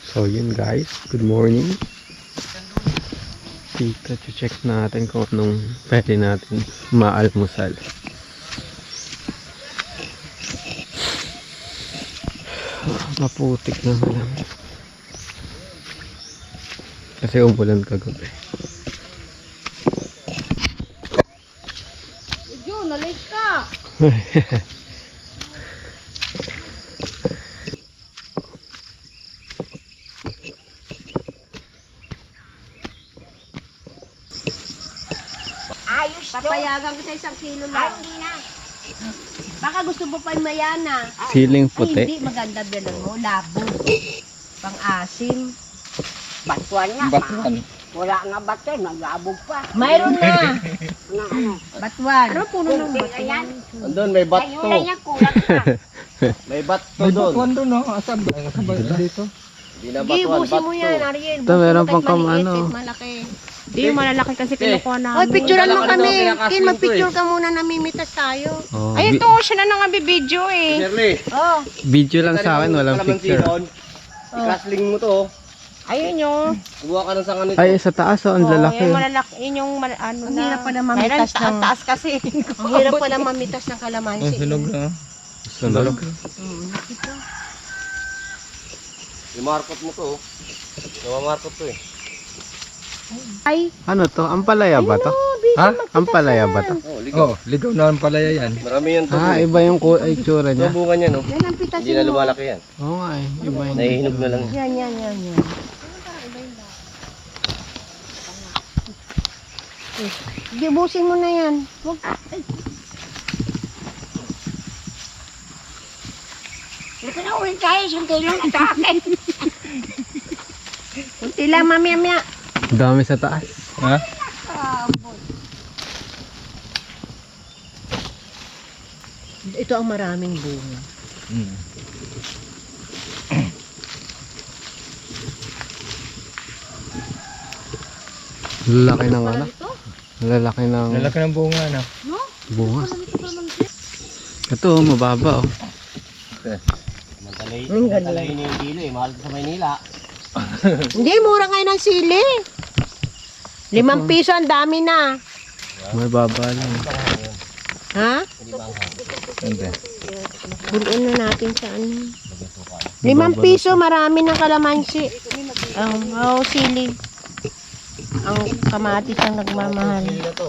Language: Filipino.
So yun guys, good morning. Dito check natin kung anong pwede natin maalmusal. Maputik na lang. Kasi umulan kagabi. Yo, nalate ka! Ayos to. Papayagan ko sa 1 kilo lang. Hindi na. Baka gusto mo pa yung mayana. Siling Ay, puti. hindi. Maganda bilon mo. Labo. Pang-asim. Batuan nga. Batuan. Wala nga bato, naglabog pa. Mayroon na. Ano? Batuan. Ano puno ng Kung batuan? yan. Andun, may bato. Kayo lang yan, kulang pa. May bato May doon. batuan doon, no? Asan ba? Asan ba dito? Hindi na Hindi, batuan, busin mo bato. yan, Ariel. Ito, meron Busin mo pang kahit maliit, ano. kahit malaki. Hindi yung malalaki kasi kinukuha na. Hoy, picturean mo Dala ka kami. dito, kinakasling Kin, magpicture ko ka muna, namimitas tayo. Oh, Ayun to, siya na nangabibideo eh. Shirley, Oh, video lang sa akin, walang picture. Ikasling mo to. Ayun yung. Kuha ka ng sanga nito. Ay, sa taas oh, ang lalaki. Yung malalaki, yun yung ano ang na. hirap pa na mamitas Kailan, ng... taas kasi. Ang hirap pa na mamitas ng kalamansi. Hinog na. Sunog. Imarkot mo to. Namamarkot to eh. Ay, Ano to? Ampalaya ba to? Ha? Ampalaya ba to? Oh, ligaw. Oh, ligaw na ang palaya yan. Marami yan to. Ah, iba yung itsura Ito niya. ang bunga niya, no? yan ang pitasin Hindi na mo. lumalaki yan. Oo nga eh, iba yung Nahihinog na lang. Yan. Gibusin mo na yan. Huwag. Ay. Hindi ko na ulit tayo, 1 kilo na sa akin. Kunti lang, mamaya. dami sa taas. Ha? Ito ang maraming bunga. Hmm. Lalaki ng ano? Lalaki ng Lalaki ng bunga na. bunga. Ito, mababa oh. Mantalay ni yung kilo eh. Mahal sa Maynila. Hindi, mura ngayon ang sili. 5 piso, ang dami na. May baba lang. Ha? Hindi. Bunuin na natin sa ano. 5 piso, marami ng kalamansi. Ang sili. Ang kamatis ang nagmamahal. Kilo na to.